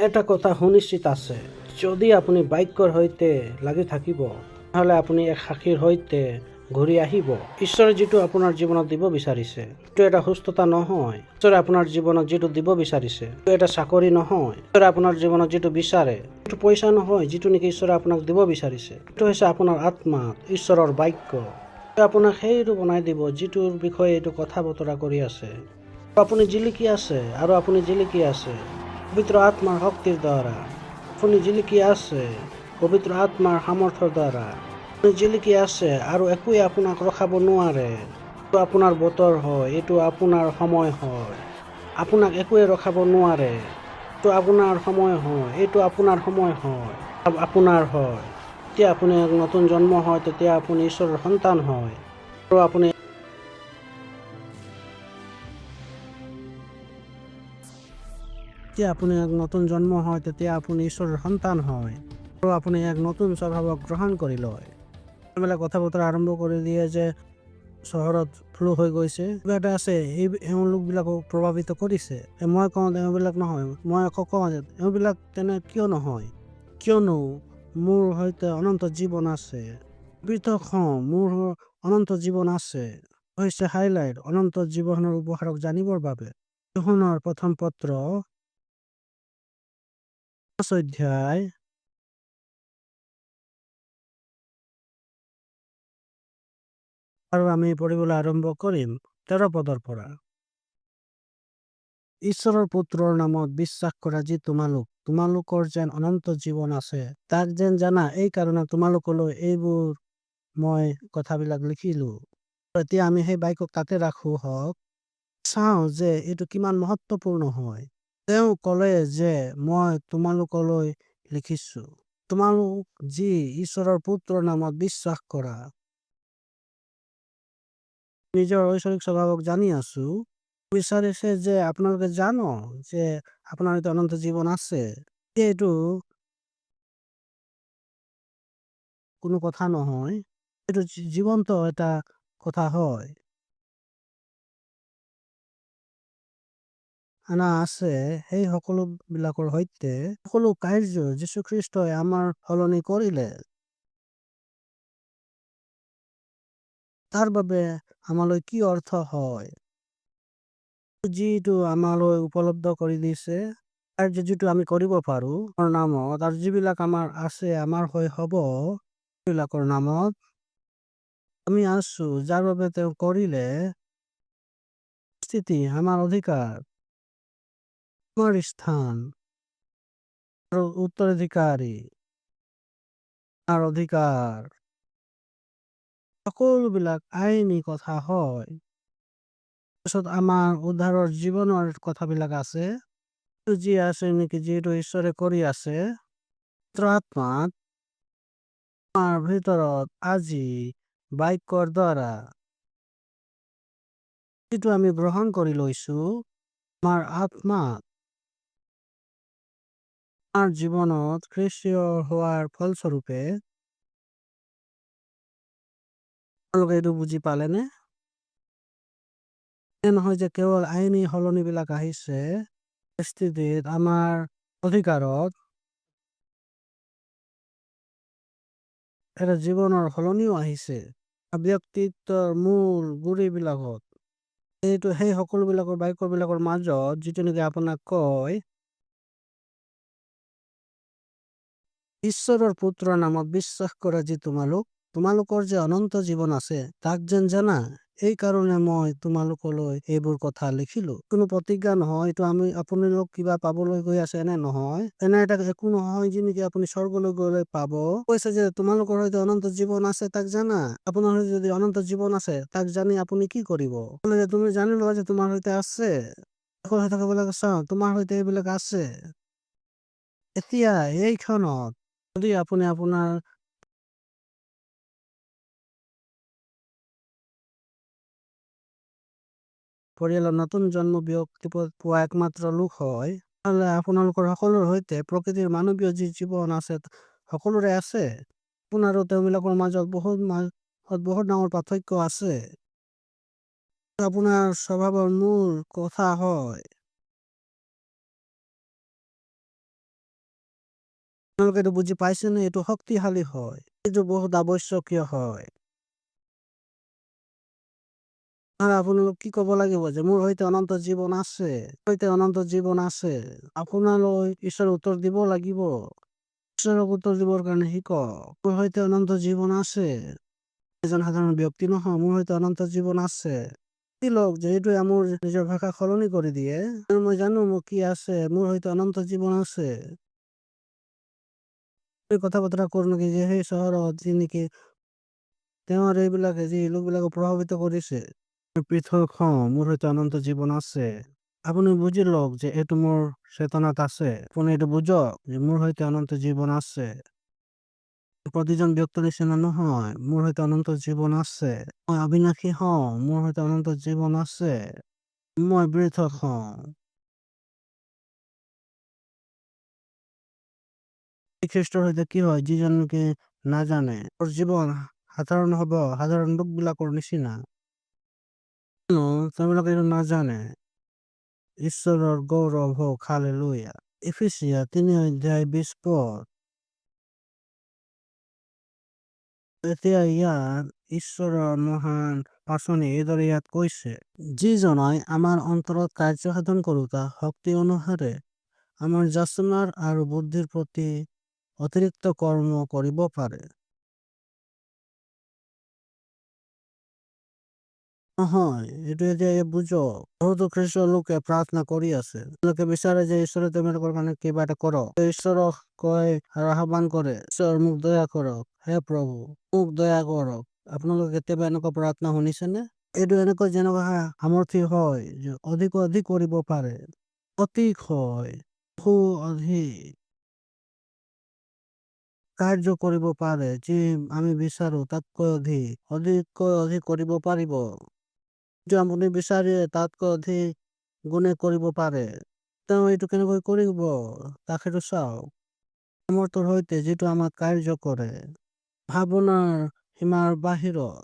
এটা কথা সুনিশ্চিত আছে, যদি আপুনি বাক্যৰ সৈতে লাগি থাকিব, নহ'লে আপুনি এক সাক্ষীৰ সৈতে ঘূৰি আহিব। ঈশ্বৰে যিটো আপোনাৰ জীৱনত দিব বিচাৰিছে, এইটো এটা সুস্থতা নহয়। ঈশ্বৰে আপোনাৰ জীৱনত যিটো দিব বিচাৰিছে, এইটো এটা চাকৰি নহয়। ঈশ্বৰে আপোনাৰ জীৱনত যিটো বিচাৰে, এইটো পইচা নহয়। যিটো নেকি ঈশ্বৰে আপোনাক দিব বিচাৰিছে, এইটো হৈছে আপোনাৰ আত্মা, ঈশ্বৰৰ বাক্য। আপোনাক সেইটো বনাই দিব, যিটোৰ বিষয়ে এইটো কথা বতৰা কৰি আছে। আপুনি জিলিকি আছে, আৰু আপুনি জিলিকি আছে পবিত্ৰ আত্মাৰ শক্তিৰ দ্বাৰা। আপুনি জিলিকি আছে পবিত্ৰ আত্মাৰ সামৰ্থ্যৰ দ্বাৰা। আপুনি জিলিকি আছে, আৰু একোৱে আপোনাক ৰখাব নোৱাৰে। এইটো আপোনাৰ বতৰ হয়, এইটো আপোনাৰ সময় হয়। আপোনাক একোৱে ৰখাব নোৱাৰে। এইটো আপোনাৰ সময় হয়, এইটো আপোনাৰ সময় হয়, আপোনাৰ হয়। যেতিয়া আপুনি এক নতুন জন্ম হয়, তেতিয়া আপুনি ঈশ্বৰৰ সন্তান হয়। আৰু আপুনি যেতিয়া আপুনি এক নতুন জন্ম হয়, তেতিয়া আপুনি ঈশ্বৰৰ সন্তান হয়, আৰু আপুনি এক নতুন স্বভাৱক গ্ৰহণ কৰি লয়। এইবিলাক কথা বতৰা আৰম্ভ কৰি দিয়ে যে চহৰত ফ্লু হৈ গৈছে, কিবা এটা আছে, এওঁলোকবিলাকক প্ৰভাৱিত কৰিছে। মই কওঁ এওঁবিলাক নহয়, মই আকৌ কওঁ যে এওঁবিলাক তেনে কিয় নহয়? কিয়নো মোৰ সৈতে অনন্ত জীৱন আছে। পৃথক হওঁ, মোৰ অনন্ত জীৱন আছে। হৈছে হাইলাইট অনন্ত জীৱনৰ উপহাৰক জানিবৰ বাবে। যোহানৰ প্ৰথম পত্ৰ 5 অধ্যায় আৰু আমি পঢ়িবলৈ আৰম্ভ কৰিম 13 পদৰ পৰা। ঈশ্বৰৰ পুত্ৰৰ নামত বিশ্বাস কৰা যি তোমালোকৰ যেন অনন্ত জীৱন আছে, তাক যেন জানা, এই কাৰণে তোমালোকলৈ এইবোৰ মই কথাবিলাক লিখিলো। এতিয়া আমি সেই বাক্যক তাতে ৰাখো হওক, চাওঁ যে এইটো কিমান মহত্বপূৰ্ণ হয়। তেওঁ ক'লে যে মই তোমালোকলৈ লিখিছো, তোমালোক যি ঈশ্বৰৰ পুত্ৰৰ নামত বিশ্বাস কৰা। নিজৰ ঐশ্বৰিক স্বভাৱক জানি আছো, বিচাৰিছে যে আপোনালোকে জানো যে আপোনাৰ এটা অনন্ত জীৱন আছে। এইটো কোনো কথা নহয়, এইটো জীৱন্ত এটা কথা হয়। আনা আছে সেই সকলোবিলাকৰ সৈতে সকলো কাৰ্য যীশুখ্ৰীষ্টই আমাৰ সলনি কৰিলে। তাৰ বাবে আমালৈ কি অৰ্থ হয়, যিটো আমালৈ উপলব্ধ কৰি দিছে, কাৰ্য যিটো আমি কৰিব পাৰো নামত, আৰু যিবিলাক আমাৰ আছে, আমাৰ হৈ হ'ব, সেইবিলাকৰ নামত আমি আছো, যাৰ বাবে তেওঁ কৰিলে। স্থিতি আমাৰ অধিকাৰ, আমাৰ স্থান আৰু উত্তৰাধিকাৰী, আমাৰ অধিকাৰ, সকলোবিলাক আইনী কথা হয়। তাৰপিছত আমাৰ উদ্ধাৰৰ জীৱনৰ কথাবিলাক আছে, যি আছে নেকি, যিটো ঈশ্বৰে কৰি আছে আত্মাত আমাৰ ভিতৰত আজি বাক্যৰ দ্বাৰা, যিটো আমি গ্ৰহণ কৰি লৈছো আমাৰ আত্মাত, আমাৰ জীৱনত খ্ৰীষ্টীয় হোৱাৰ ফলস্বৰূপে। আপোনালোকে এইটো বুজি পালেনে? নহয় যে কেৱল আইনী সলনিবিলাক আহিছে, স্থিতিত আমাৰ অধিকাৰত এটা জীৱনৰ সলনিও আহিছে, ব্যক্তিত্বৰ মূল গুৰিবিলাকত। এইটো সেই সকলোবিলাকৰ বাক্যবিলাকৰ মাজত যিটো নেকি আপোনাক কয়, ঈশ্বৰৰ পুত্ৰৰ নামত বিশ্বাস কৰা যি তোমালোকৰ যে অনন্ত জীৱন আছে, তাক যেন জানা, এই কাৰণে মই তোমালোকলৈ এইবোৰ কথা লিখিলো। কোনো প্ৰতিজ্ঞা নহয়, এইটো আপোনালোক কিবা পাবলৈ গৈ আছে এনে নহয়, এনে এটা একো নহয় যে নেকি আপুনি স্বৰ্গলৈ গ'লে পাব। কৈছে যে তোমালোকৰ হয়তো অনন্ত জীৱন আছে, তাক জানা। আপোনাৰ হয়তো যদি অনন্ত জীৱন আছে, তাক জানি আপুনি কি কৰিব? তুমি জানি লোৱা যে তোমাৰ সৈতে আছে, চাওঁ তোমাৰ সৈতে এইবিলাক আছে। এতিয়া এই ক্ষণত যদি আপুনি আপোনাৰ পৰিয়ালৰ নতুন জন্ম ব্যক্তি পোৱা একমাত্ৰ লোক হয়, নহ'লে আপোনালোকৰ সকলোৰে সৈতে প্ৰকৃতিৰ মানৱীয় যি জীৱন আছে সকলোৰে আছে। আপোনাৰ আৰু তেওঁবিলাকৰ মাজত বহুত ডাঙৰ পাৰ্থক্য আছে। আপোনাৰ স্বভাৱৰ মূল কথা হয় আপোনালোকে এইটো বুজি পাইছেনে? এইটো শক্তিশালী হয়, এইটো বহুত আৱশ্যকীয় হয়। আৰু আপোনালোক কি ক'ব লাগিব যে মোৰ সৈতে অনন্ত জীৱন আছে, সৈতে অনন্ত জীৱন আছে। আপোনালৈ ঈশ্বৰৰ উত্তৰ দিব লাগিব। ঈশ্বৰক উত্তৰ দিবৰ কাৰণে শিকক। মোৰ সৈতে অনন্ত জীৱন আছে। এজন সাধাৰণ ব্যক্তি নহয়, মোৰ সৈতে অনন্ত জীৱন আছে। লওক যে এইটোৱে মোৰ নিজৰ ভাষা সলনি কৰি দিয়ে। মই জানো মোৰ কি আছে, মোৰ সৈতে অনন্ত জীৱন আছে। কথা বতৰা কৰো নেকি যে সেই চহৰত যি নেকি তেওঁৰ এইবিলাকে যি লোকবিলাকক প্ৰভাৱিত কৰিছে, পৃথক হওঁ, মোৰ সৈতে অনন্ত জীৱন আছে। আপুনি বুজি লওক যে এইটো মোৰ চেতনাত আছে। আপুনি এইটো বুজক যে মোৰ সৈতে অনন্ত জীৱন আছে। প্ৰতিজন ব্যক্তিৰ নিচিনা নহয়, মোৰ সৈতে অনন্ত জীৱন আছে। মই অবিনাশী হওঁ, মোৰ সৈতে অনন্ত জীৱন আছে। মই পৃথক হওঁ। খ্ৰীষ্টৰ সৈতে কি হয় যিজন লোকে নাজানে, তেওঁৰ জীৱন সাধাৰণ হব, সাধাৰণ লোকবিলাকৰ নিচিনা। তেওঁলোকে এইটো নাজানে। ঈশ্বৰৰ গৌৰৱ হওক, হালেলুয়া। এফেছিয়া 3:20 এতিয়া ইয়াত ঈশ্বৰৰ মহান পাচনি এইদৰে ইয়াত কৈছে, যিজনাই আমাৰ অন্তৰত কাৰ্য সাধন কৰোতা শক্তি অনুসাৰে আমাৰ যাচনাৰ আৰু বুদ্ধিৰ প্ৰতি অতিৰিক্ত কৰ্ম কৰিব পাৰে। নহয়, এইটো এতিয়া বুজক। বহুতো খ্ৰীষ্টীয় লোকে প্ৰাৰ্থনা কৰি আছে। তেওঁলোকে বিচাৰে যে ঈশ্বৰে তেওঁলোকৰ কাৰণে কিবা এটা কৰক। ঈশ্বৰক কয় আৰু আহ্বান কৰে, ঈশ্বৰ মোক দয়া কৰক, হে প্ৰভু মোক দয়া কৰক। আপোনালোকে কেতিয়াবা এনেকুৱা প্ৰাৰ্থনা শুনিছেনে? এইটো এনেকুৱা যেনেকুৱা সামৰ্থ্য হয় যে অধিক কৰিব পাৰে। অধিক হয়, বহু অধিক কাৰ্য কৰিব পাৰে, যি আমি বিচাৰো তাতকৈ অধিককৈ অধিক কৰিব পাৰিব। যে আপুনি বিচাৰে তাতকৈ অধিক গুণে কৰিব পাৰে। তেওঁ এইটো কেনেকৈ কৰিব তাক সেইটো চাওক। সামৰ্থ্যৰ সৈতে যিটো আমাক কাৰ্য কৰে, ভাৱনাৰ সীমাৰ বাহিৰত,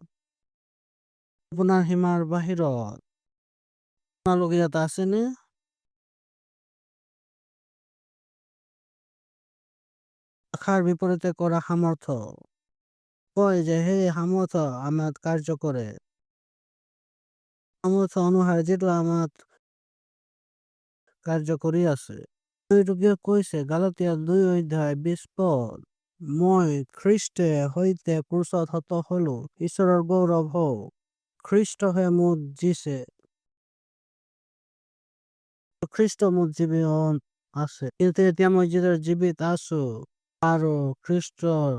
আপোনাৰ সীমাৰ বাহিৰত। আপোনালোক ইয়াত আছেনে? আশাৰ বিপৰীতে কৰা সামৰ্থ্য কয় যে সেই সামৰ্থ্য আমাক কাৰ্য কৰে। সামৰ্থ্য অনুসাৰে যিটো আমাক কাৰ্য কৰি আছে। এইটো কিয় কৈছে গালাতিয়া 2:20 মই খ্ৰীষ্টে সৈতে ক্ৰুচত হত হলো, ঈশ্বৰৰ গৌৰৱ হওক। খ্ৰীষ্টহে মোক দিছে, খ্ৰীষ্ট মোৰ জীৱন আছে। কিন্তু এতিয়া মই যিদৰে জীৱিত আছো আৰু খ্ৰীষ্টৰ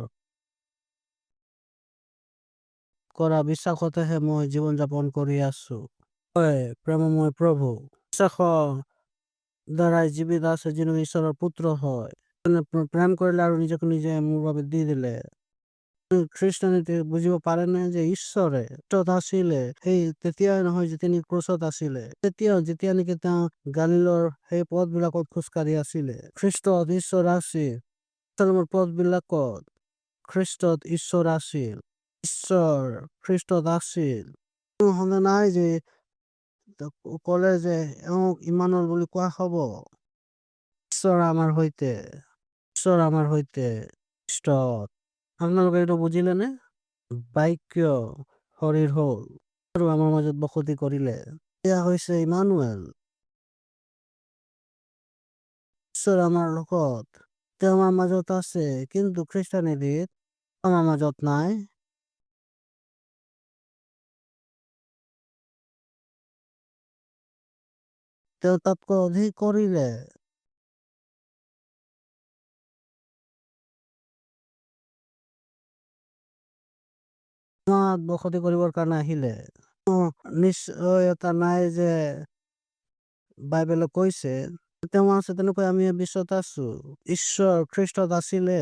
কৰা বিশ্বাসতেহে মই জীৱন যাপন কৰি আছো। হয়, প্ৰেমময় প্ৰভু বিশ্বাসৰ দ্বাৰাই জীৱিত আছে, যিটো ঈশ্বৰৰ পুত্ৰ হয়। প্ৰেম কৰিলে আৰু নিজকে নিজে মোৰ বাবে দি দিলে। খ্ৰীষ্টানীতে বুজিব পাৰে নে যে ঈশ্বৰে ক্ৰুচত আছিলে, সেই তেতিয়াই নহয় যে তিনি ক্ৰুচত আছিলে, তেতিয়াও যেতিয়া নেকি তেওঁ গালিলৰ সেই পথ বিলাকত খোজকাঢ়ি আছিলে, খ্ৰীষ্টত ঈশ্বৰ আছিল। পথ বিলাকত খ্ৰীষ্টত ঈশ্বৰ আছিল। ঈশ্বৰ খ্ৰীষ্টত আছিল। হলে নাই যে ক'লে যে এওঁক ইমানুৱেল বুলি কোৱা হব। ঈশ্বৰ আমাৰ সৈতে, ঈশ্বৰ আমাৰ সৈতে খ্ৰীষ্টত। আপোনালোকে এইটো বুজিলেনে? বাক্য শৰীৰ হল আৰু আমাৰ মাজত বসতি কৰিলে। এয়া হৈছে ইমানুৱেল। ঈশ্বৰ আমাৰ লগত, তেওঁ আমাৰ মাজত আছে, কিন্তু খ্ৰীষ্টানীত আমাৰ মাজত নাই। তেওঁ তাতকৈ অধিক কৰিলে। বসতি কৰিবৰ কাৰণে আহিলে। নিশ্চয়তা নাই যে বাইবেলে কৈছে তেওঁ আছে, তেনেকৈ আমি বিশ্বত আছো। ঈশ্বৰ খ্ৰীষ্টত আছিলে,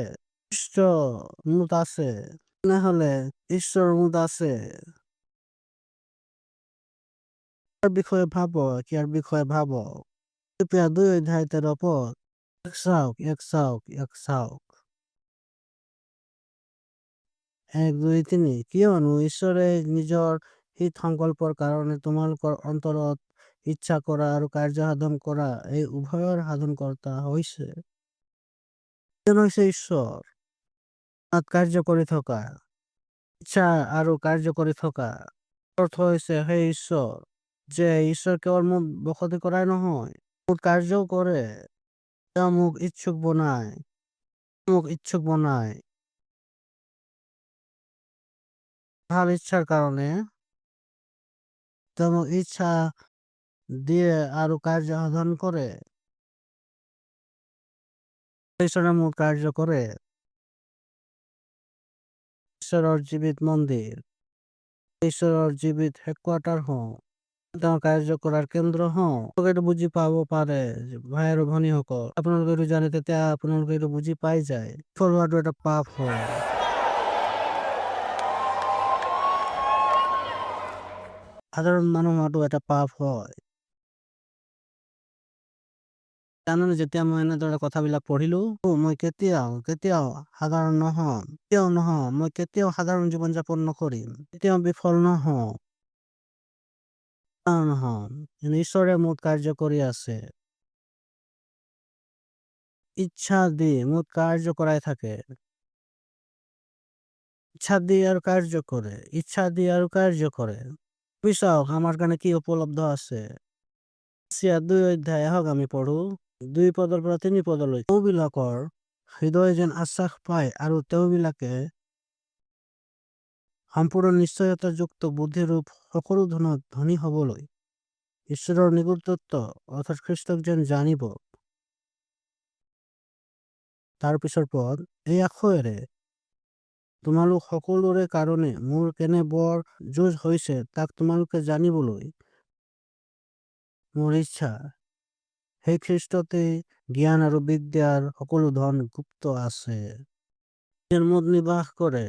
খ্ৰীষ্ট মোত আছে, তেনেহলে ঈশ্বৰ মোত আছে। ইয়াৰ বিষয়ে ভাবক, ইয়াৰ বিষয়ে ভাবক। 2:13 চাওক। 1, 2, 3 কিয়নো ঈশ্বৰে নিজৰ হিত সংকল্পৰ কাৰণে তোমালোকৰ অন্তৰত ইচ্ছা কৰা আৰু কাৰ্য সাধন কৰা এই উভয়ৰ সাধনকৰ্তা হৈছে। যেন হৈছে ঈশ্বৰ তাত কাৰ্য কৰি থকা ইচ্ছা আৰু কাৰ্য কৰি থকা অৰ্থ হৈছে সেই ঈশ্বৰ যে ঈশ্বৰ কেৱল মোক বসতি কৰাই নহয় মোক কাৰ্যও কৰে তেওঁ মোক ইচ্ছুক বনায় ভাল ইচ্ছাৰ কাৰণে তেওঁ মোক ইচ্ছা দিয়ে আৰু কাৰ্য সাধন কৰে ঈশ্বৰে মোক কাৰ্য কৰে ঈশ্বৰৰ জীৱিত মন্দিৰ ঈশ্বৰৰ জীৱিত হেডকোৱাৰ্টাৰ হওঁ তেওঁৰ কাৰ্য কৰাৰ কেন্দ্ৰ হওঁ এইটো বুজি পাব পাৰে ভাই আৰু ভনীসকল আপোনালোকে এইটো জানে তেতিয়া আপোনালোকে এইটো বুজি পাই যায় বিফল হোৱাটো এটা পাপ হয় সাধাৰণ মানুহ হোৱাটো এটা পাপ হয় জানোনে যেতিয়া মই এনেদৰে কথাবিলাক পঢ়িলো মই কেতিয়াও সাধাৰণ নহওঁ মই কেতিয়াও সাধাৰণ জীৱন যাপন নকৰিম কেতিয়াও বিফল নহওঁ কিন্তু ঈশ্বৰে মোক কাৰ্য কৰি আছে ইচ্ছা দি মোক কাৰ্য কৰাই থাকে ইচ্ছা দি আৰু কাৰ্য কৰে চাওক আমাৰ কাৰণে কি উপলব্ধ আছে 2 অধ্যায় আহক আমি পঢ়ো 2 পদৰ পৰা 3 পদলৈ তেওঁবিলাকৰ হৃদয় যেন আশ্বাস পায় আৰু তেওঁবিলাকে সম্পূৰ্ণ নিশ্চয়তাযুক্ত বুদ্ধিৰূপ সকলো ধনত ধনী হবলৈ ঈশ্বৰৰ নিগুড়ত্ব অৰ্থাৎ খ্ৰীষ্টক যেন জানিব তাৰ পিছৰ পদ এই আখৰেৰে তোমালোক সকলোৰে কাৰণে মোৰ কেনে বৰ যুঁজ হৈছে তাক তোমালোকে জানিবলৈ মোৰ ইচ্ছা সেই খ্ৰীষ্টতে জ্ঞান আৰু বিদ্যাৰ সকলো ধন গুপ্ত আছে মত নিবাস কৰে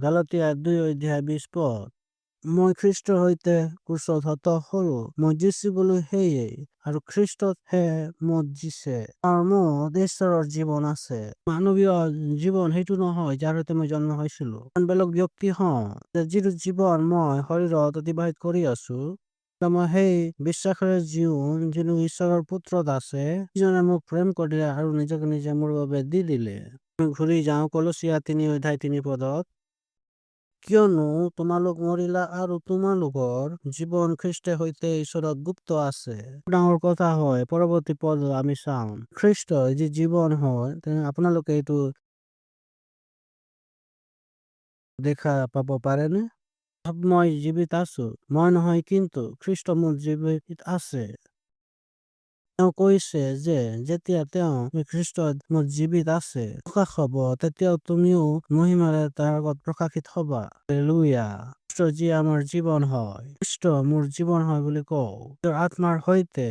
গালাতিয়া 2 অধ্যায় 20 পদ মই খ্ৰীষ্টৰ সৈতে ক্ৰুচত হত হলো মই যিচিবলৈ সেয়ে আৰু খ্ৰীষ্টত হে মত দিছে আৰু মোৰ ঈশ্বৰৰ জীৱন আছে মানৱীয় জীৱন সেইটো নহয় যাৰ সৈতে মই জন্ম হৈছিলো বেলেগ ব্যক্তি হওঁ যিটো জীৱন মই শৰীৰত অতিবাহিত কৰি আছো মই সেই বিশ্বাসেৰে যিটো ঈশ্বৰৰ পুত্ৰত আছে যিজনে মোক প্ৰেম কৰিলে আৰু নিজকে নিজে মোৰ বাবে দি দিলে ঘূৰি যাওঁ কলচীয়া 3 অধ্যায় 3 পদত কিয়নো তোমালোক মৰিলা আৰু তোমালোকৰ জীৱন খ্ৰীষ্টৰ সৈতে ঈশ্বৰত গুপ্ত আছে ডাঙৰ কথা হয় পৰৱৰ্তী পদ আমি চাম খ্ৰীষ্টৰ যি জীৱন হয় আপোনালোকে এইটো দেখা পাব পাৰেনে মই জীৱিত আছো মই নহয় কিন্তু খ্ৰীষ্ট মোৰ জীৱিত আছে তেওঁ কৈছে যে যেতিয়া তেওঁ খ্ৰীষ্টত মোৰ জীৱিত আছে প্ৰকাশ হব তেতিয়াও তুমিও মহিমাৰে তাৰ আগত প্ৰকাশিত হবা হালেলুয়া খ্ৰীষ্ট যি আমাৰ জীৱন হয় খ্ৰীষ্ট মোৰ জীৱন হয় বুলি কওঁ আত্মাৰ সৈতে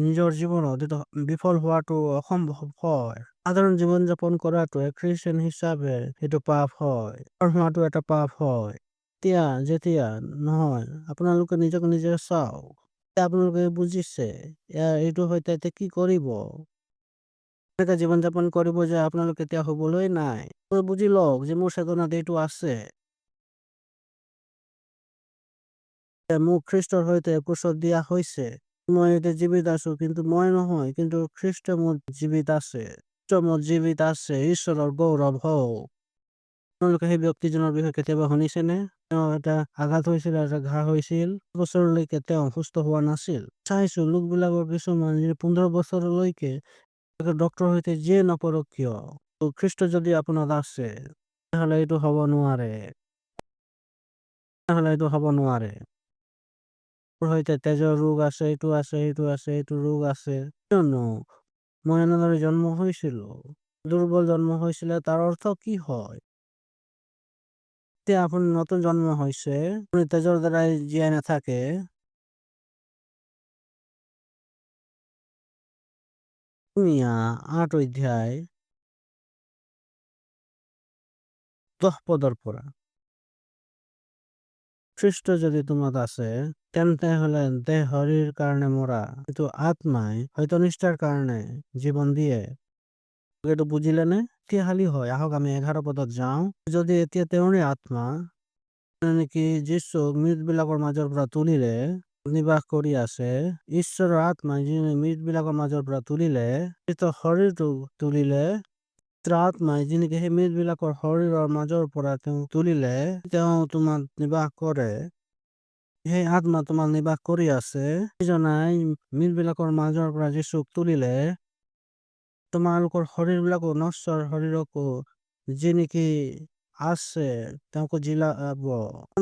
নিজৰ জীৱনত বিফল হোৱাটো অসম্ভৱ হয় সাধাৰণ জীৱন যাপন কৰাটো খ্ৰীষ্টিয়ান হিচাপে এইটো পাপ হয় হোৱাটো এটা পাপ হয় যেতিয়া নহয় আপোনালোকে নিজকে নিজে চাওক আপোনালোকে বুজিছে এইটো সৈতে এতিয়া কি কৰিব এনেকে জীৱন যাপন কৰিব যে আপোনালোক কেতিয়া হবলৈ নাই বুজি লওক যে মোৰ চেতনাত এইটো আছে মোক খ্ৰীষ্টৰ সৈতে ক্ৰুচত দিয়া হৈছে মই এতিয়া জীৱিত আছো কিন্তু মই নহয় কিন্তু খ্ৰীষ্ট মোৰ জীৱিত আছে ঈশ্বৰৰ গৌৰৱ হওক আপোনালোকে সেই ব্যক্তিজনৰ বিষয়ে কেতিয়াবা শুনিছেনে তেওঁ এটা আঘাত হৈছিল এটা ঘা হৈছিল বছৰলৈকে তেওঁ সুস্থ হোৱা নাছিল চাইছো লোকবিলাকৰ কিছুমান 15 বছৰলৈকে ডক্টৰৰ সৈতে যিয়ে নকৰক কিয় খ্ৰীষ্ট যদি আপোনাত আছে তেতিয়াহ'লে এইটো হ'ব নোৱাৰে সৈতে তেজৰ ৰোগ আছে এইটো ৰোগ আছে কিয়নো মই এনেদৰে জন্ম হৈছিলো দুৰ্বল জন্ম হৈছিলে তাৰ অৰ্থ কি হয় এতিয়া আপুনি নতুন জন্ম হৈছে আপুনি তেজৰ দ্বাৰাই জীয়াই নাথাকে 8 অধ্যায় 10 পদৰ পৰা খ্ৰীষ্ট যদি তোমাত আছে তেন্তে হলে দেহ শৰীৰ কাৰণে মৰা কিন্তু আত্মাই হয়তো নিষ্ঠাৰ কাৰণে জীৱন দিয়ে এইটো বুজিলে নে তেতিয়াহ'লে হয় আহক আমি 11 পদত যাওঁ যদি এতিয়া তেওঁৰে আত্মা নেকি যীচুক মৃত বিলাকৰ মাজৰ পৰা তুলিলে নিবাস কৰি আছে। ঈশ্বৰৰ আত্মাই যিনি মৃতবিলাকৰ মাজৰ পৰা তুলিলে, শৰীৰটো তুলিলে, আত্মাই যিনিকি সেই মৃতবিলাকৰ শৰীৰৰ মাজৰ পৰা তেওঁ তুলিলে, তেওঁ তোমাক নিবাস কৰে। সেই আত্মা তোমাৰ নিবাস কৰি আছে। যিজনাই মৃতবিলাকৰ মাজৰ পৰা যীচুক তুলিলে, তোমালোকৰ শৰীৰবিলাকো নশ্বৰ শৰীৰকো যি নেকি আছে তেওঁকো জিলাব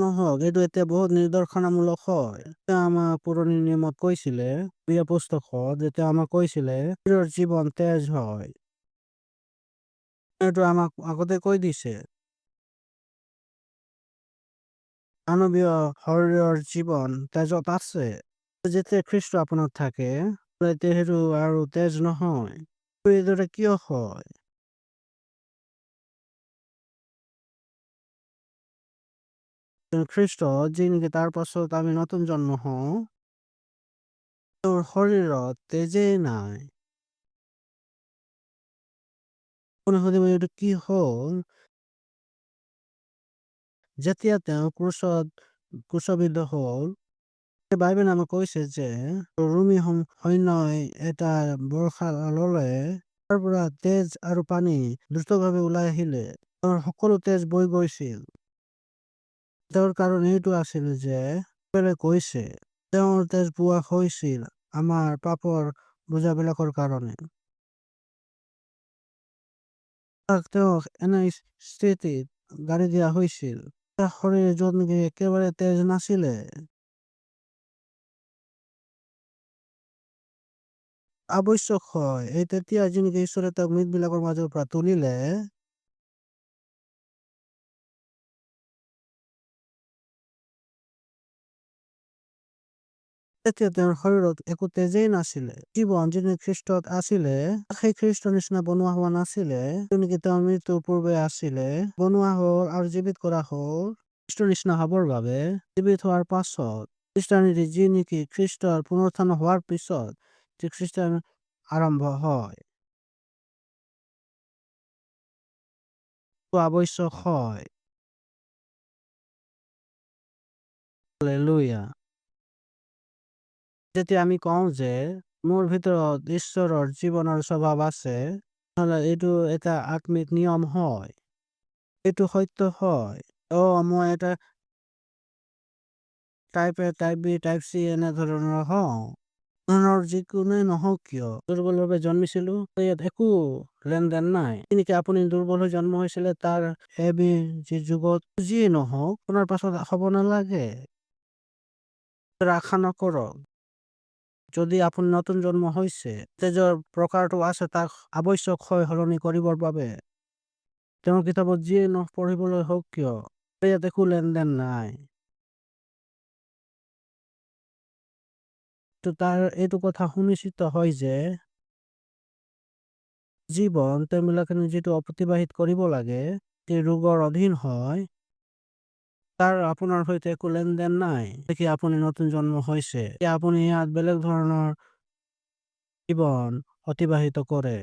নহওক। এইটো এতিয়া বহুত নিদৰ্শনামূলক হয়। তেওঁ আমাক পুৰণি নিয়মত কৈছিলে, প্ৰিয় পুস্তকত যেতিয়া আমাক কৈছিলে শৰীৰৰ জীৱন তেজ হয়, এইটো আমাক আগতে কৈ দিছে। মানৱীয় শৰীৰৰ জীৱন তেজত আছে। যেতিয়া খ্ৰীষ্ট আপোনাত থাকে, তেতিয়া সেইটো আৰু তেজ নহয়। এইদৰে কিয় হয়? খ্ৰীষ্ট যি নেকি তাৰ পাছত আমি নতুন জন্ম হওঁ, তেওঁৰ শৰীৰত তেজেই নাই। আপুনি সুধিব এইটো কি হ'ল? যেতিয়া তেওঁ ক্ৰুশবিদ্ধ হ'ল, বাইবেল আমাক কৈছে যে ৰোমী সৈন্যই এটা বৰ্ষা ললে, তাৰ পৰা তেজ আৰু পানী দ্ৰুতভাৱে ওলাই আহিলে। তেওঁৰ সকলো তেজ বৈ গৈছিল। তেওঁৰ কাৰণ এইটো আছিল যে কৈছে তেওঁৰ তেজ বোৱা হৈছিল আমাৰ পাপৰ বোজাবিলাকৰ কাৰণে। তেওঁক এনে স্থিতিত গাড়ী দিয়া হৈছিল, শৰীৰ য'ত নেকি একেবাৰে তেজ নাছিলে। আৱশ্যক হয় এই তেতিয়া যিনেকি ঈশ্বৰে তেওঁক মৃতবিলাকৰ মাজৰ পৰা তুলিলে, তেতিয়া তেওঁৰ শৰীৰত একো তেজেই নাছিলে। জীৱন যিনি খ্ৰীষ্টত আছিলে, সেই খ্ৰীষ্ট নিচিনা বনোৱা হোৱা নাছিলে। যেনেকি তেওঁৰ মৃত্যুৰ পূৰ্বে আছিলে, বনোৱা হল আৰু জীৱিত কৰা হল খ্ৰীষ্টৰ নিচিনা হবৰ বাবে। জীৱিত হোৱাৰ পাছত খ্ৰীষ্টানীতি যি নেকি খ্ৰীষ্টৰ পুনৰুত্থান হোৱাৰ পিছত যি খ্ৰীষ্টান আৰম্ভ হয়, আৱশ্যক হয়। হালেলুয়া। যেতিয়া আমি কওঁ যে মোৰ ভিতৰত ঈশ্বৰৰ জীৱনৰ স্বভাৱ আছে, নহলে এইটো এটা আত্মিক নিয়ম হয়, এইটো সত্য হয়। মই এটা টাইপ এ, টাইপ বি, টাইপ চি এনে ধৰণৰ হওঁ, যিকোনোৱে নহওক কিয় দুৰ্বলভাৱে জন্মিছিলো, ইয়াত একো লেনদেন নাই। এনেকে আপুনি দুৰ্বল হৈ জন্ম হৈছিলে, তাৰ এ বি যি যুগত যিয়ে নহওক আপোনাৰ পাছত হ'ব নালাগে। আশা নকৰক। যদি আপুনি নতুন জন্ম হৈছে, তেজৰ প্ৰকাৰটো আছে, তাক আৱশ্যক হয় সলনি কৰিবৰ বাবে। তেওঁৰ কিতাপত যিয়ে পঢ়িবলৈ হওক কিয়, ইয়াত একো লেনদেন নাই। তাৰ এইটো কথা সুনিশ্চিত হয় যে জীৱন তেওঁবিলাকে যিটো অতিবাহিত কৰিব লাগে, সেই ৰোগৰ অধীন হয়, তাৰ আপোনাৰ সৈতে একো লেনদেন নাই। দেখি আপুনি নতুন জন্ম হৈছে, আপুনি ইয়াত বেলেগ ধৰণৰ জীৱন অতিবাহিত কৰে।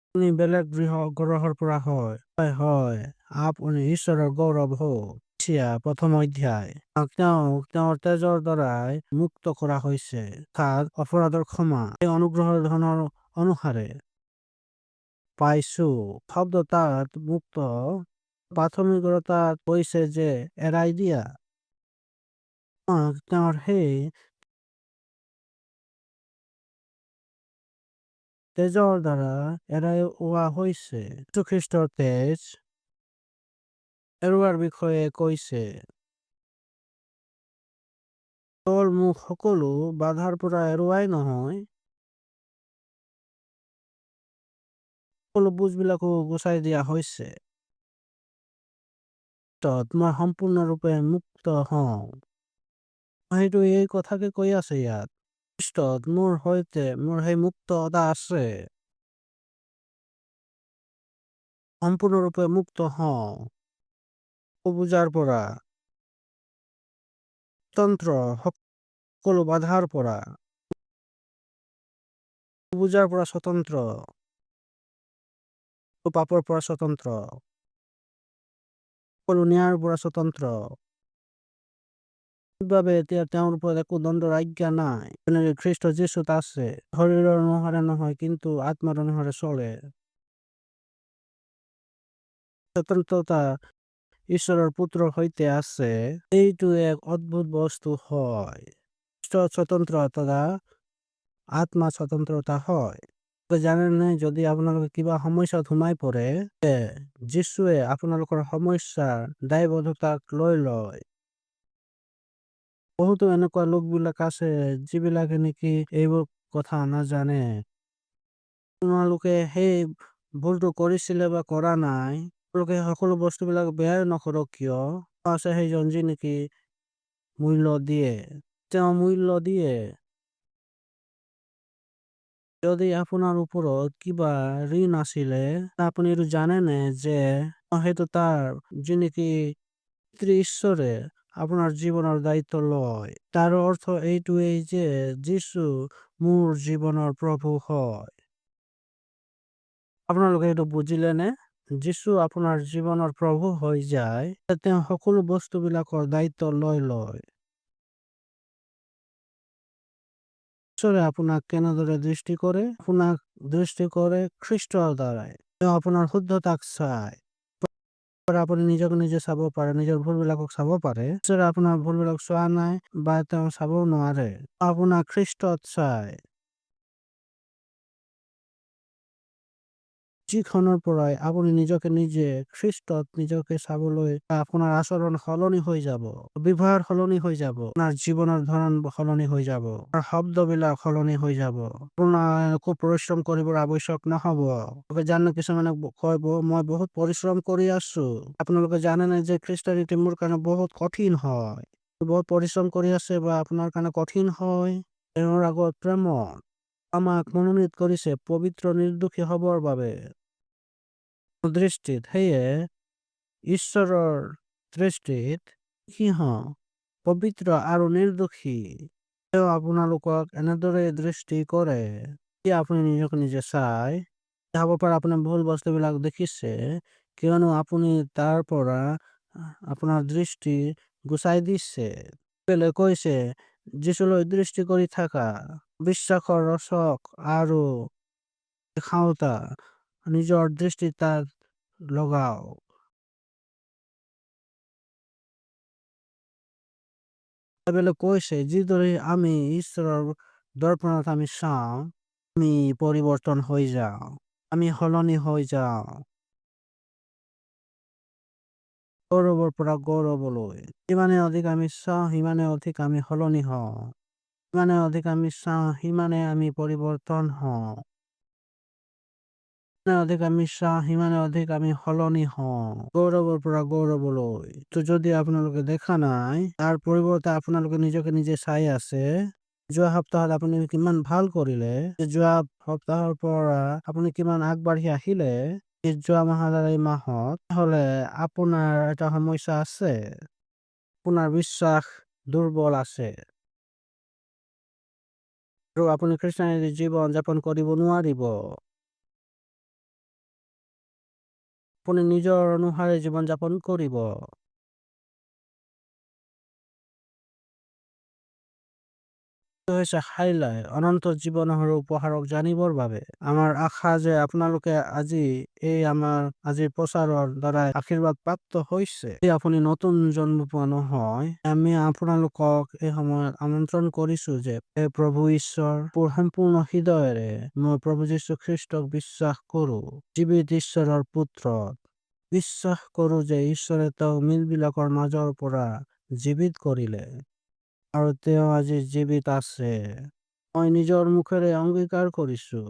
আপুনি বেলেগ গ্ৰহৰ পৰা হয়, আপুনি ঈশ্বৰৰ গৌৰৱ হওক। প্ৰথম অধ্যায়, তেওঁক তেওঁৰ তেজৰ দ্বাৰাই মুক্ত কৰা হৈছে, অপৰাধৰ ক্ষমা এই অনুগ্ৰহৰ ধনৰ অনুসাৰে পাইছো। শব্দ তাত মুক্ত প্ৰাথমিকতাত কৈছে যে এৰাই দিয়া। তেওঁৰ সেই তেজৰ দ্বাৰা এৰুওৱা হৈছে। যীশুখ্ৰীষ্টৰ তেজ এৰুৱাৰ বিষয়ে কৈছে, কেৱল মোক সকলো বাধাৰ পৰা এৰুৱাই নহয়, সকলো বুজবিলাকো গুচাই দিয়া হৈছে। মই সম্পূৰ্ণৰূপে মুক্ত হওঁ। সেইটো এই কথাকে কৈ আছে ইয়াত, খ্ৰীষ্টত মোৰ সৈতে মোৰ সেই মুক্ততা আছে। সম্পূৰ্ণৰূপে মুক্ত হওঁ, বুজাৰ পৰা স্বতন্ত্ৰ, সকলো বাধাৰ পৰা, বুজাৰ পৰা স্বতন্ত্ৰ, পাপৰ পৰা স্বতন্ত্ৰ, সকলো ন্যায়ৰ পৰা স্বতন্ত্ৰ। বাবে এতিয়া তেওঁৰ ওপৰত একো দণ্ডৰ আজ্ঞা নাই। যেনেকে খ্ৰীষ্ট যীশুত আছে, শৰীৰৰ অনুসাৰে নহয় কিন্তু আত্মাৰ অনুসাৰে চলে। স্বতন্ত্ৰতা ঈশ্বৰৰ পুত্ৰৰ সৈতে আছে, এইটো এক অদ্ভুত বস্তু হয়। খ্ৰীষ্টৰ স্বতন্ত্ৰতা আত্মা স্বতন্ত্ৰতা হয়। জানেনে, যদি আপোনালোকে কিবা সমস্যাত সোমাই পৰে, যীশুৱে আপোনালোকৰ সমস্যাৰ দায়বদ্ধতাক লৈ লয়। বহুতো এনেকুৱা লোকবিলাক আছে যিবিলাকে নেকি এইবোৰ কথা নাজানে। তোমালোকে সেই ভুলটো কৰিছিলে বা কৰা নাই, তেওঁলোকে সকলো বস্তুবিলাক বেয়াই নকৰক কিয়, আছে সেইজন যি নেকি মূল্য দিয়ে, তেওঁ মূল্য দিয়ে। যদি আপোনাৰ ওপৰত কিবা ঋণ আছিলে, আপুনি এইটো জানেনে যে সেইটো তাৰ যি নেকি ঈশ্বৰে আপোনাৰ জীৱনৰ দায়িত্ব লয়। তাৰ অৰ্থ এইটোৱেই যে যীশু মোৰ জীৱনৰ প্ৰভু হয়। আপোনালোকে এইটো বুজিলে নে? যীশু আপোনাৰ জীৱনৰ প্ৰভু হৈ যায়, তেওঁ সকলো বস্তুবিলাকৰ দায়িত্ব লৈ লয়। ঈশ্বৰে আপোনাক কেনেদৰে দৃষ্টি কৰে? আপোনাক দৃষ্টি কৰে খ্ৰীষ্টৰ দ্বাৰাই। তেওঁ আপোনাৰ শুদ্ধতাক চায়। আপুনি নিজকে নিজে চাব পাৰে, নিজৰ ভুলবিলাকক চাব পাৰে। ঈশ্বৰে আপোনাৰ ভুলবিলাক চোৱা নাই বা তেওঁ চাবও নোৱাৰে। আপোনাক খ্ৰীষ্টত চায়। যিখনৰ পৰাই আপুনি নিজকে নিজে খ্ৰীষ্টত নিজকে চাবলৈ, আপোনাৰ আচৰণ সলনি হৈ যাব, ব্যৱহাৰ সলনি হৈ যাব, আপোনাৰ জীৱনৰ ধৰণ সলনি হৈ যাব, শব্দবিলাক সলনি হৈ যাব। আপোনাৰ খুব পৰিশ্ৰম কৰিবৰ আৱশ্যক নহব। জানো কিছুমানে কয় মই বহুত পৰিশ্ৰম কৰি আছো। আপোনালোকে জানেনে যে খ্ৰীষ্টানীতি মোৰ কাৰণে বহুত কঠিন হয়। বহুত পৰিশ্ৰম কৰি আছে বা আপোনাৰ কাৰণে কঠিন হয়। তেওঁৰ আগত প্ৰেমত আমাক মনোনীত কৰিছে পবিত্ৰ নিৰ্দোষী হবৰ বাবে। দৃষ্টিত সেয়ে ঈশ্বৰৰ দৃষ্টিত কি পবিত্ৰ আৰু নিৰ্দোষী। তেওঁ আপোনালোকক এনেদৰে দৃষ্টি কৰে। আপুনি নিজকে নিজে চাই হ'ব পাৰে আপুনি ভুল বস্তুবিলাক দেখিছে, কিয়নো আপুনি তাৰ পৰা আপোনাৰ দৃষ্টি গুচাই দিছে। কৈছে যীশুলৈ দৃষ্টি কৰি থাকা, বিশ্বাসৰ ৰচক আৰু খাওঁতা নিজৰ দৃষ্টি তাত লগাও। বাইবেলে কৈছে যিদৰে আমি ঈশ্বৰৰ দৰ্পণত আমি চাওঁ, আমি পৰিৱৰ্তন হৈ যাওঁ, আমি সলনি হৈ যাওঁ। গৌৰৱৰ পৰা গৌৰৱলৈ যিমানে অধিক আমি চাওঁ সিমানে অধিক আমি সলনি হওঁ, যিমানে অধিক আমি চাওঁ সিমানে আমি পৰিৱৰ্তন হওঁ, অধিক আমি চাওঁ সিমানে অধিক আমি সলনি হওঁ। গৌৰৱৰ পৰা গৌৰৱলৈ। তো যদি আপোনালোকে দেখা নাই, তাৰ পৰিৱৰ্তে আপোনালোকে নিজকে নিজে চাই আছে, যোৱা সপ্তাহত আপুনি কিমান ভাল কৰিলে, যোৱা সপ্তাহৰ পৰা আপুনি কিমান আগবাঢ়ি আহিলে, যোৱা মাহত এই মাহত, হলে আপোনাৰ এটা সমস্যা আছে। আপোনাৰ বিশ্বাস দুৰ্বল আছে আৰু আপুনি খ্ৰীষ্টানীৰ জীৱন যাপন কৰিব নোৱাৰিব। আপুনি নিজৰ অনুসাৰে জীৱন যাপন কৰিব। হৈছে হাইলাই অনন্ত জীৱনৰ উপহাৰক জানিবৰ বাবে। আমাৰ আশা যে আপোনালোকে আজি এই আমাৰ আজিৰ প্ৰচাৰৰ দ্বাৰা আশীৰ্বাদ প্ৰাপ্ত হৈছে। আপুনি নতুন জন্ম পোৱা নহয়, আমি আপোনালোকক এই সময়ত আমন্ত্ৰণ কৰিছো যে প্ৰভু ঈশ্বৰ সম্পূৰ্ণ হৃদয়েৰে মই প্ৰভু যীশু খ্ৰীষ্টক বিশ্বাস কৰো, জীৱিত ঈশ্বৰৰ পুত্ৰত বিশ্বাস কৰো যে ঈশ্বৰে তেওঁ মৃতবিলাকৰ মাজৰ পৰা জীৱিত কৰিলে আৰু তেওঁ আজি জীৱিত আছে। মই নিজৰ মুখেৰে অংগীকাৰ কৰিছো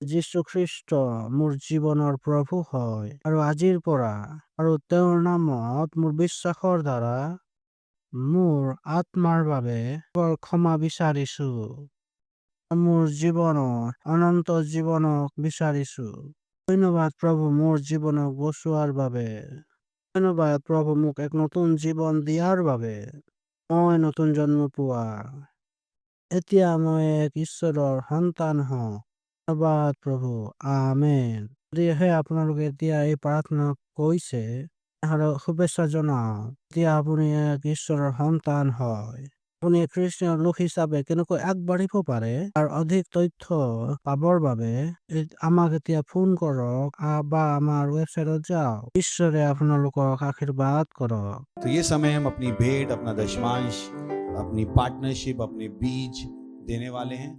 যীশু খ্ৰীষ্ট মোৰ জীৱনৰ প্ৰভু হয় আৰু আজিৰ পৰা আৰু তেওঁৰ নামত মোৰ বিশ্বাসৰ দ্বাৰা মোৰ আত্মাৰ বাবে ক্ষমা বিচাৰিছো, মোৰ জীৱনৰ অনন্ত জীৱনক বিচাৰিছো। ধন্যবাদ প্ৰভু মোৰ জীৱনক বচোৱাৰ বাবে। ধন্যবাদ প্ৰভু মোক এক নতুন জীৱন দিয়াৰ বাবে। মই নতুন জন্ম পোৱা, এতিয়া মই এক ঈশ্বৰৰ সন্তান হওঁ। ধন্যবাদ প্ৰভু, আমেন। যদিহে আপোনালোকে এতিয়া এই প্ৰাৰ্থনা কৈছে, তাহলে শুভেচ্ছা জনাওক। এতিয়া আপুনি এক ঈশ্বৰৰ সন্তান হয়। আপুনি খ্ৰীষ্টীয় লোক হিচাপে কেনেকৈ আগবাঢ়িব পাৰে আৰু অধিক তথ্য পাবৰ বাবে আমাক এতিয়া ফোন কৰক বা আমাৰ ৱেবছাইটত যাওক। ঈশ্বৰে আপোনালোকক আশীৰ্বাদ কৰক। तो ये समय हम अपनी भेंट, अपना दशमांश, अपनी पार्टनरशिप, अपने बीज देने वाले हैं।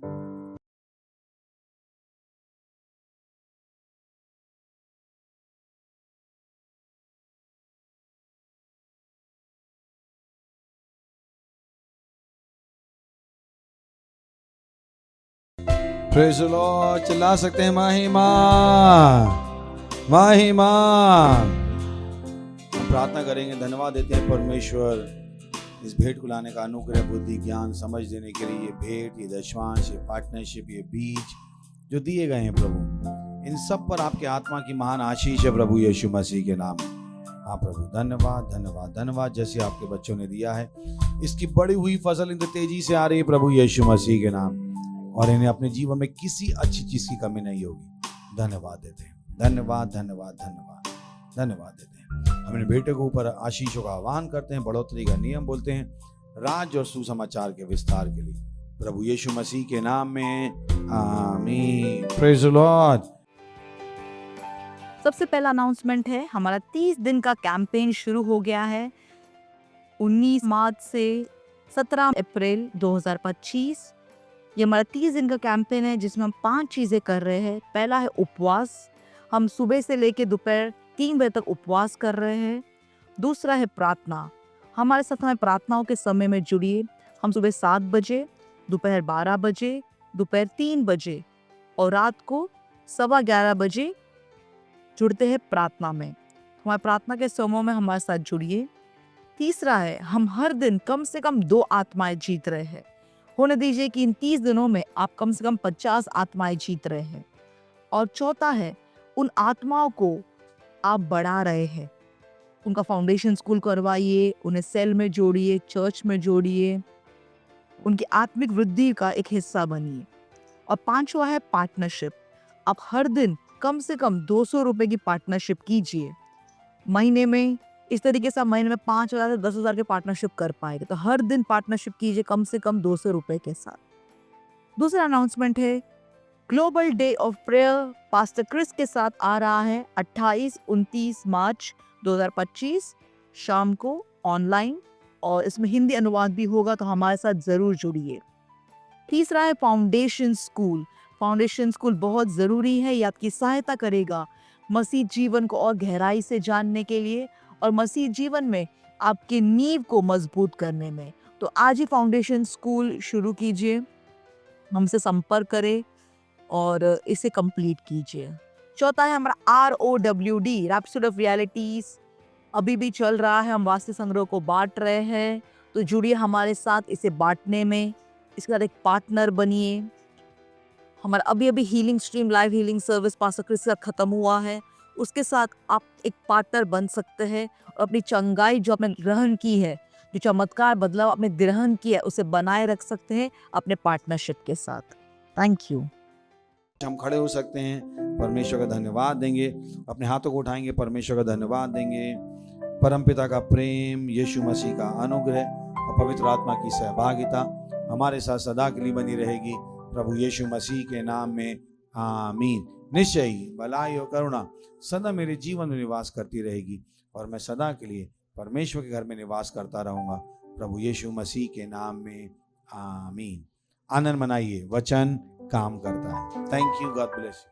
प्रेज़ द लॉर्ड, चिल्ला सकते हैं महिमा महिमा। हम प्रार्थना करेंगे, धन्यवाद देते हैं परमेश्वर इस भेंट को लाने का अनुग्रह, बुद्धि, ज्ञान, समझ देने के लिए। ये भेंट, ये दशमांश, ये पार्टनरशिप, ये बीज जो दिए गए हैं प्रभु, इन सब पर आपके आत्मा की महान आशीष है प्रभु यीशु मसीह के नाम में। हाँ प्रभु, धन्यवाद धन्यवाद धन्यवाद। जैसे आपके बच्चों ने दिया है, इसकी बड़ी हुई फसल इनसे तेजी से आ रही है प्रभु यीशु मसीह के नाम, और इन्हें अपने जीवन में किसी अच्छी चीज की कमी नहीं होगी। धन्यवाद देते हैं, धन्यवाद धन्यवाद धन्यवाद धन्यवाद देते हैं। हम इन बेटे के ऊपर आशीषों का आह्वान करते हैं, बढ़ोतरी का नियम बोलते हैं, राज्य और सुसमाचार के विस्तार के लिए प्रभु यीशु मसीह के नाम में, आमीन। Praise the Lord. सबसे पहला अनाउंसमेंट है, हमारा 30 दिन का कैंपेन शुरू हो गया है। 19 मार्च से 17 अप्रैल 2025 ये हमारा 30 दिन का कैंपेन है, जिसमें हम 5 चीज़ें कर रहे हैं। पहला है उपवास, हम सुबह से लेकर दोपहर 3 बजे तक उपवास कर रहे हैं। दूसरा है प्रार्थना, हमारे साथ हमें प्रार्थनाओं के समय में जुड़िए। हम सुबह 7 बजे, दोपहर 12 बजे, दोपहर 3 बजे और रात को 11:15 बजे जुड़ते हैं प्रार्थना में। हमारे प्रार्थना के समूह में हमारे साथ जुड़िए। तीसरा है, हम हर दिन कम से कम 2 आत्माएं जीत रहे हैं। होने दीजिए कि इन 30 दिनों में आप कम से कम 50 आत्माएं जीत रहे हैं। और चौथा है, उन आत्माओं को आप बढ़ा रहे हैं। उनका फाउंडेशन स्कूल करवाइए, उन्हें सेल में जोड़िए, चर्च में जोड़िए, उनकी आत्मिक वृद्धि का एक हिस्सा बनिए। और 5वां है पार्टनरशिप, आप हर दिन कम से कम 200 रुपए की पार्टनरशिप कीजिए। महीने में इस तरीके से आप महीने में 5,000 से 10,000 के पार्टनरशिप कर पाएंगे। तो हर दिन पार्टनरशिप कीजिए कम से कम 200 रुपए के साथ। दूसरा अनाउंसमेंट है, global day of prayer pastor Chris के साथ आ रहा है 28-29 मार्च 2025 शाम को ऑनलाइन, और इसमें हिंदी अनुवाद भी होगा, तो हमारे साथ ज़रूर जुड़िए। तीसरा है फाउंडेशन स्कूल। फाउंडेशन स्कूल बहुत ज़रूरी है, ये आपकी सहायता करेगा मसीह जीवन को और गहराई से जानने के लिए और मसीह जीवन में आपके नींव को मजबूत करने में। तो आज ही फाउंडेशन स्कूल शुरू कीजिए, हमसे संपर्क करें और इसे कंप्लीट कीजिए। चौथा है हमारा ROWD, रैप्सोडी ऑफ रियलिटीज़, अभी भी चल रहा है। हम वास्तु संग्रह को बांट रहे हैं, तो जुड़िए हमारे साथ इसे बांटने में। इसके साथ एक पार्टनर बनिए। हमारा अभी अभी healing stream live healing service pastor Chris का ख़त्म हुआ है, उसके साथ आप एक पार्टनर बन सकते हैं और अपनी चंगाई जो आपने ग्रहण की है, जो चमत्कार बदलाव आपने ग्रहण किया है, उसे बनाए रख सकते हैं अपने पार्टनरशिप के साथ। Thank you. हम खड़े हो सकते हैं, परमेश्वर का धन्यवाद देंगे, अपने हाथों को उठाएंगे, परमेश्वर का धन्यवाद देंगे। परमपिता का प्रेम, यीशु मसीह का अनुग्रह और पवित्र आत्मा की सहभागिता हमारे साथ सदा के लिए बनी रहेगी प्रभु यीशु मसीह के नाम में, आमीन। निश्चय ही भलाई और करुणा सदा मेरे जीवन में निवास करती रहेगी और मैं सदा के लिए परमेश्वर के घर में निवास करता रहूंगा प्रभु यीशु मसीह के नाम में, आमीन। आनंद मनाइए, वचन काम करता है। Thank you, God bless you.